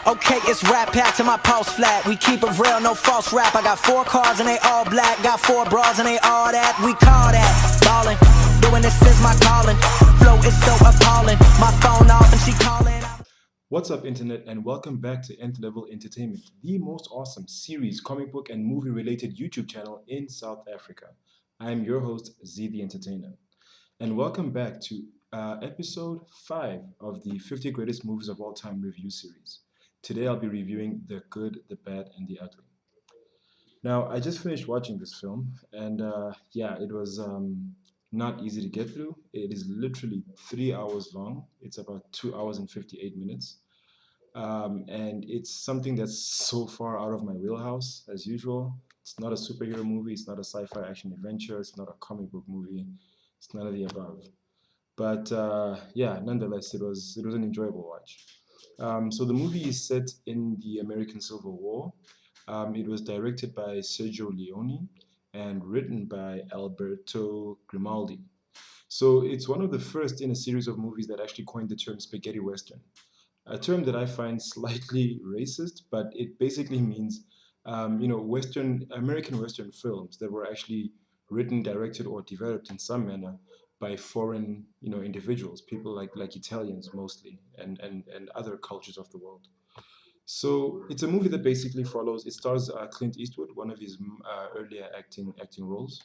Okay, it's rap pack to my pulse flat. We keep it real, no false rap. I got 4 cars and they all black. Got 4 bras and they all that. We call that ballin'. Doing this is my calling. Flow is so appalling. My phone off and she calling. What's up, Internet, and welcome back to Nth-Level Entertainment, the most awesome series, comic book, and movie-related YouTube channel in South Africa. I am your host, Z the Entertainer, and welcome back to episode 5 of the 50 Greatest Movies of All Time review series. Today I'll be reviewing The Good, the Bad, and the Ugly. Now, I just finished watching this film, and yeah, it was not easy to get through. It is literally 3 hours long. It's about 2 hours and 58 minutes. And it's something that's so far out of my wheelhouse, as usual. It's not a superhero movie, it's not a sci-fi action adventure, it's not a comic book movie, it's none of the above. But yeah, nonetheless, it was an enjoyable watch. So the movie is set in the American Civil War. It was directed by Sergio Leone and written by Alberto Grimaldi. So it's one of the first in a series of movies that actually coined the term spaghetti western, a term that I find slightly racist, but it basically means, American Western films that were actually written, directed, or developed in some manner by foreign, individuals, people like Italians mostly, and other cultures of the world. So it's a movie that basically follows. It stars Clint Eastwood, one of his earlier acting roles,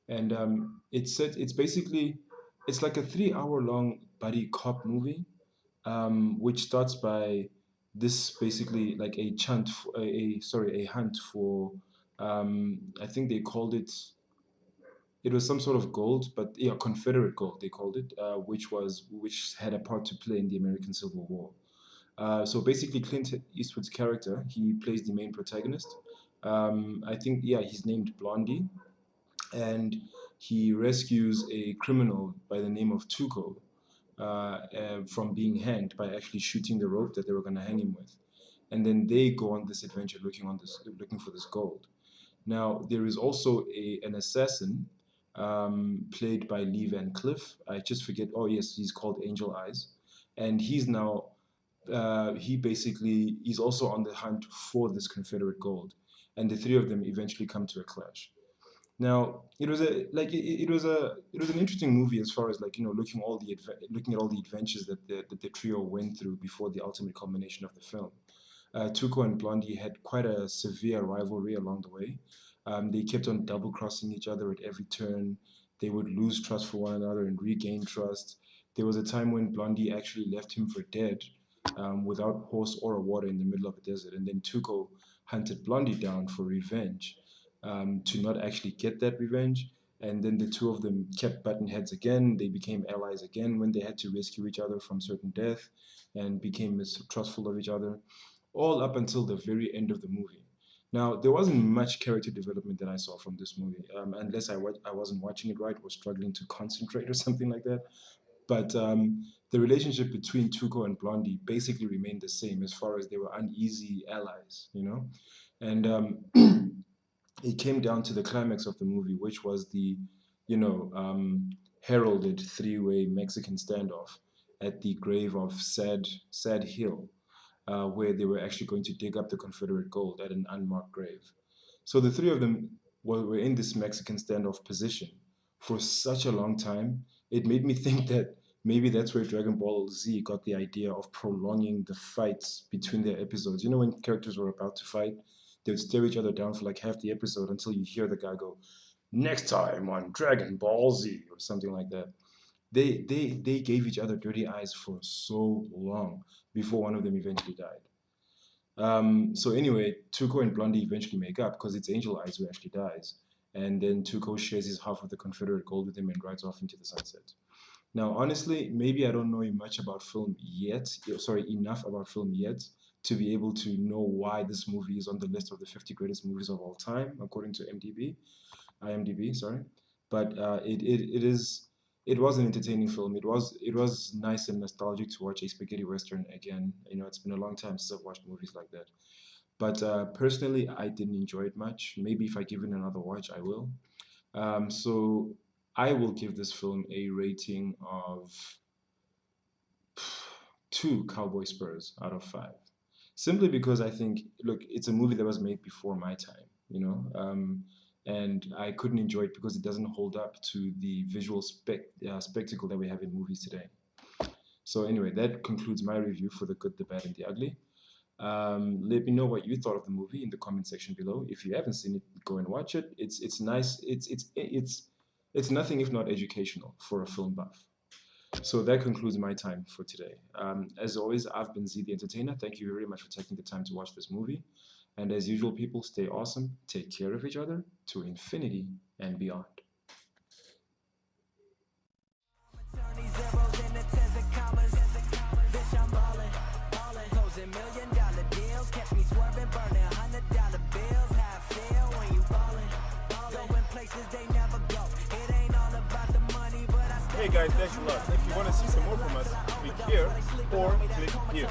and it's basically it's like a 3 hour long buddy cop movie, which starts by this basically like a chant, a hunt for, I think they called it. It was some sort of gold, but yeah, Confederate gold they called it, which had a part to play in the American Civil War. So basically, Clint Eastwood's character, he plays the main protagonist. I think, yeah, he's named Blondie, and he rescues a criminal by the name of Tuco from being hanged by actually shooting the rope that they were going to hang him with. And then they go on this adventure looking for this gold. Now there is also an assassin played by Lee Van Cleef. I just forget. Oh yes, he's called Angel Eyes, and he's now he's also on the hunt for this Confederate gold, and the three of them eventually come to a clash. Now it was a like it was an interesting movie as far as like looking at all the adventures that the trio went through before the ultimate culmination of the film. Tuco and Blondie had quite a severe rivalry along the way. They kept on double crossing each other at every turn. They would lose trust for one another and regain trust. There was a time when Blondie actually left him for dead, without horse or water in the middle of a desert, and then Tuco hunted Blondie down for revenge, to not actually get that revenge. And then the two of them kept button heads again. They became allies again when they had to rescue each other from certain death, and became mistrustful of each other, all up until the very end of the movie. Now, there wasn't much character development that I saw from this movie, unless I wasn't watching it right or struggling to concentrate or something like that. But the relationship between Tuco and Blondie basically remained the same as far as they were uneasy allies, And it came down to the climax of the movie, which was the, you know, heralded three-way Mexican standoff at the grave of Sad Hill, where they were actually going to dig up the Confederate gold at an unmarked grave. So the three of them were in this Mexican standoff position for such a long time. It made me think that maybe that's where Dragon Ball Z got the idea of prolonging the fights between their episodes. You know, when characters were about to fight, they would stare each other down for like half the episode until you hear the guy go, "Next time on Dragon Ball Z," or something like that. They gave each other dirty eyes for so long before one of them eventually died. So anyway, Tuco and Blondie eventually make up because it's Angel Eyes who actually dies, and then Tuco shares his half of the Confederate gold with him and rides off into the sunset. Now, honestly, maybe I don't know much about film yet. Sorry, enough about film yet to be able to know why this movie is on the list of the 50 greatest movies of all time, according to IMDb, sorry. But it was an entertaining film. It was nice and nostalgic to watch a spaghetti western again. It's been a long time since I've watched movies like that. But personally, I didn't enjoy it much. Maybe if I give it another watch, I will. So I will give this film a rating of 2 Cowboy Spurs out of 5. simply because I think, look, it's a movie that was made before my time, and I couldn't enjoy it because it doesn't hold up to the visual spectacle that we have in movies today. So anyway, that concludes my review for The Good, the Bad, and the Ugly. Let me know what you thought of the movie in the comment section below. If you haven't seen it, go and watch it. It's nice. It's nothing if not educational for a film buff. So that concludes my time for today. As always, I've been Z the Entertainer. Thank you very much for taking the time to watch this movie. And as usual, people, stay awesome, take care of each other to infinity and beyond. Turn these zeros into tens and commas. Bitch, I'm ballin', closing $1,000,000 deals. Catch me swerving, burning $100 bills. How I feel when you ballin', going places they never go. It ain't all about the money, but I still. Hey guys, thanks a lot. If you want to see some more from us, click here or click here.